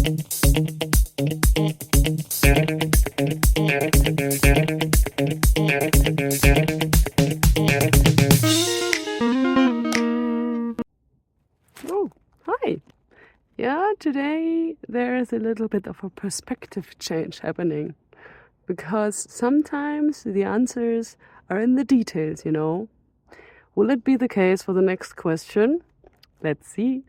Oh, hi. Yeah, today there is a little bit of a perspective change happening because sometimes the answers are in the details, you know. Will it be the case for the next question? Let's see.